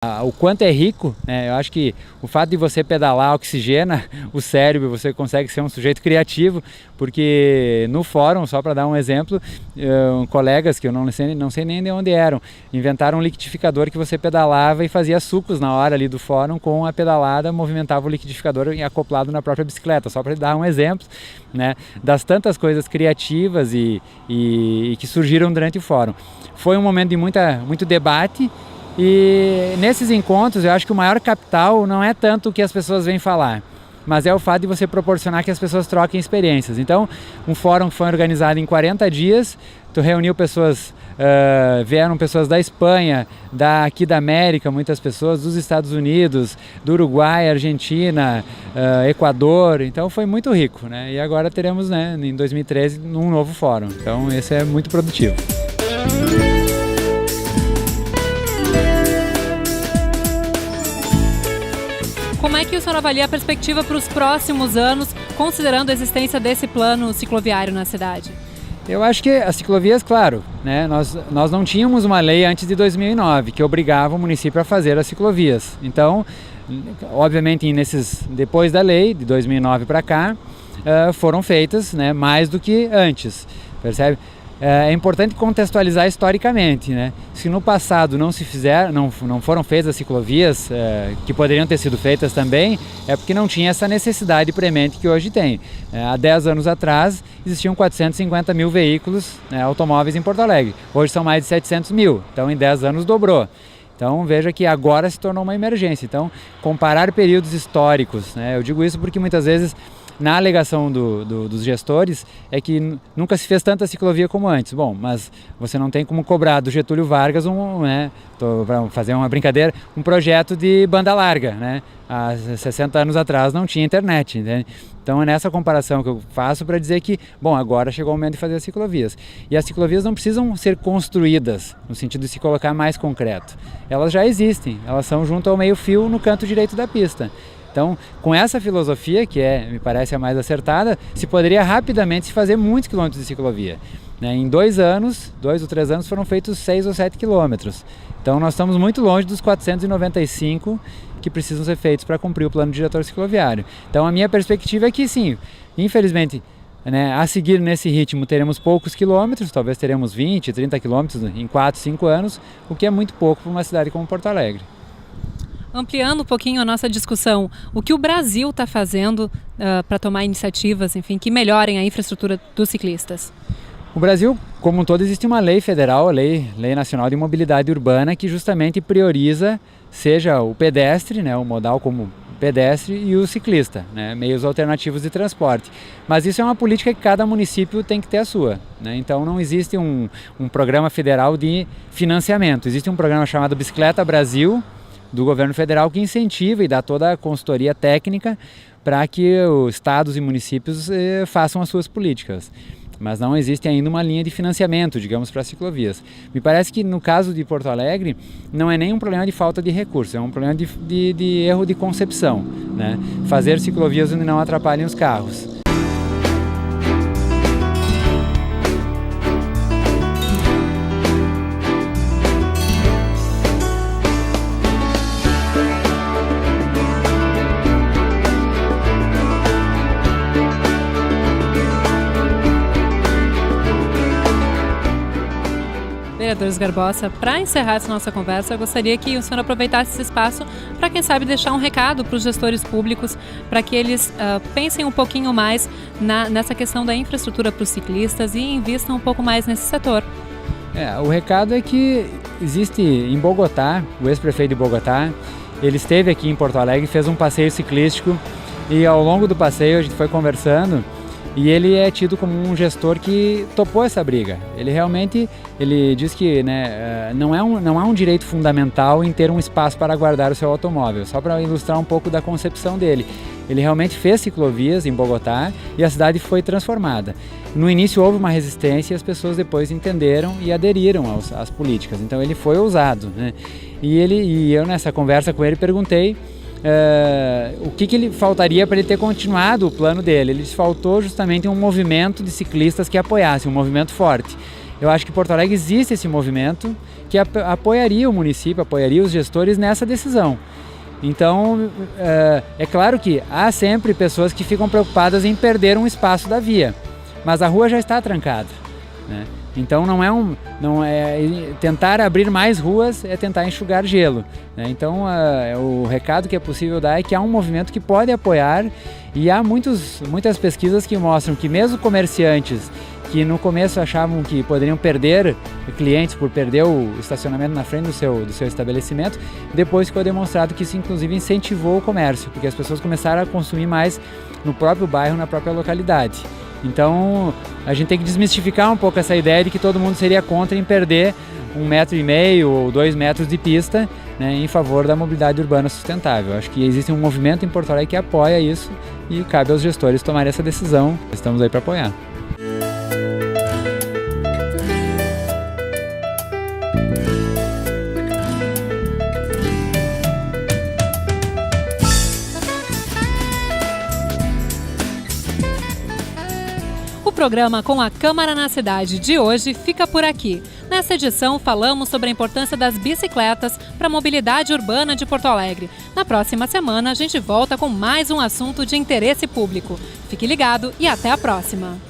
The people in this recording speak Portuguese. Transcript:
O quanto é rico, né? Eu acho que o fato de você pedalar oxigena o cérebro, você consegue ser um sujeito criativo, porque no fórum, só para dar um exemplo, colegas que eu não sei nem de onde eram, inventaram um liquidificador que você pedalava e fazia sucos na hora ali do fórum, com a pedalada movimentava o liquidificador acoplado na própria bicicleta, só para dar um exemplo, né, das tantas coisas criativas e que surgiram durante o fórum. Foi um momento de muito debate. E nesses encontros eu acho que o maior capital não é tanto o que as pessoas vêm falar, mas é o fato de você proporcionar que as pessoas troquem experiências. Então, um fórum que foi organizado em 40 dias, tu reuniu pessoas, vieram pessoas da Espanha, aqui da América, muitas pessoas dos Estados Unidos, do Uruguai, Argentina, Equador, então foi muito rico, né? E agora teremos, né, em 2013, um novo fórum, então esse é muito produtivo. Como é que o senhor avalia a perspectiva para os próximos anos, considerando a existência desse plano cicloviário na cidade? Eu acho que as ciclovias, claro, né, nós não tínhamos uma lei antes de 2009 que obrigava o município a fazer as ciclovias. Então, obviamente, depois da lei, de 2009 para cá, foram feitas, né, mais do que antes, percebe? É importante contextualizar historicamente, né? Se no passado não foram feitas as ciclovias, que poderiam ter sido feitas também, é porque não tinha essa necessidade premente que hoje tem. Há 10 anos atrás existiam 450 mil veículos, né, automóveis em Porto Alegre. Hoje são mais de 700 mil, então em 10 anos dobrou. Então veja que agora se tornou uma emergência. Então comparar períodos históricos, né? Eu digo isso porque muitas vezes na alegação dos gestores é que nunca se fez tanta ciclovia como antes. Bom, mas você não tem como cobrar do Getúlio Vargas, né, para fazer uma brincadeira, um projeto de banda larga, né? Há 60 anos atrás não tinha internet, entende? Então é nessa comparação que eu faço para dizer que, bom, agora chegou o momento de fazer as ciclovias. E as ciclovias não precisam ser construídas, no sentido de se colocar mais concreto. Elas já existem, elas são junto ao meio-fio no canto direito da pista. Então, com essa filosofia, que me parece a mais acertada, se poderia rapidamente se fazer muitos quilômetros de ciclovia. Em 2 ou 3 anos, foram feitos 6 ou 7 quilômetros. Então, nós estamos muito longe dos 495 que precisam ser feitos para cumprir o plano diretor cicloviário. Então, a minha perspectiva é que, sim, infelizmente, né, a seguir nesse ritmo teremos poucos quilômetros, talvez teremos 20, 30 quilômetros em 4, 5 anos, o que é muito pouco para uma cidade como Porto Alegre. Ampliando um pouquinho a nossa discussão, o que o Brasil está fazendo para tomar iniciativas, enfim, que melhorem a infraestrutura dos ciclistas? O Brasil, como um todo, existe uma lei federal, a Lei Nacional de Mobilidade Urbana, que justamente prioriza, seja o pedestre, né, o modal como pedestre, e o ciclista, né, meios alternativos de transporte. Mas isso é uma política que cada município tem que ter a sua, né? Então não existe um programa federal de financiamento, existe um programa chamado Bicicleta Brasil, do governo federal, que incentiva e dá toda a consultoria técnica para que os estados e municípios façam as suas políticas. Mas não existe ainda uma linha de financiamento, digamos, para as ciclovias. Me parece que no caso de Porto Alegre não é nem um problema de falta de recursos, é um problema de erro de concepção, né? Fazer ciclovias onde não atrapalhem os carros. Vereador Sgarbossa, para encerrar essa nossa conversa, eu gostaria que o senhor aproveitasse esse espaço para, quem sabe, deixar um recado para os gestores públicos, para que eles pensem um pouquinho mais nessa questão da infraestrutura para os ciclistas e invistam um pouco mais nesse setor. O recado é que existe em Bogotá, o ex-prefeito de Bogotá, ele esteve aqui em Porto Alegre, fez um passeio ciclístico e ao longo do passeio a gente foi conversando. E ele é tido como um gestor que topou essa briga. Ele diz que, né, não há um direito fundamental em ter um espaço para guardar o seu automóvel, só para ilustrar um pouco da concepção dele. Ele realmente fez ciclovias em Bogotá e a cidade foi transformada. No início houve uma resistência e as pessoas depois entenderam e aderiram às políticas. Então ele foi ousado, né? E eu nessa conversa com ele perguntei o que ele faltaria para ele ter continuado o plano dele. Ele faltou justamente um movimento de ciclistas que apoiasse, um movimento forte. eu acho que em Porto Alegre existe esse movimento que apoiaria o município, apoiaria os gestores nessa decisão. Então, é claro que há sempre pessoas que ficam preocupadas em perder um espaço da via, mas a rua já está trancada, né? Então não é tentar abrir mais ruas, é tentar enxugar gelo, né? Então o recado que é possível dar é que há um movimento que pode apoiar, e há muitas pesquisas que mostram que mesmo comerciantes que no começo achavam que poderiam perder clientes por perder o estacionamento na frente do seu estabelecimento, depois ficou demonstrado que isso inclusive incentivou o comércio, porque as pessoas começaram a consumir mais no próprio bairro, na própria localidade. Então a gente tem que desmistificar um pouco essa ideia de que todo mundo seria contra em perder 1,5 metro ou 2 metros de pista, né, em favor da mobilidade urbana sustentável. Acho que existe um movimento em Porto Alegre que apoia isso e cabe aos gestores tomarem essa decisão. Estamos aí para apoiar. O programa Com a Câmara na Cidade de hoje fica por aqui. Nessa edição falamos sobre a importância das bicicletas para a mobilidade urbana de Porto Alegre. Na próxima semana a gente volta com mais um assunto de interesse público. Fique ligado e até a próxima!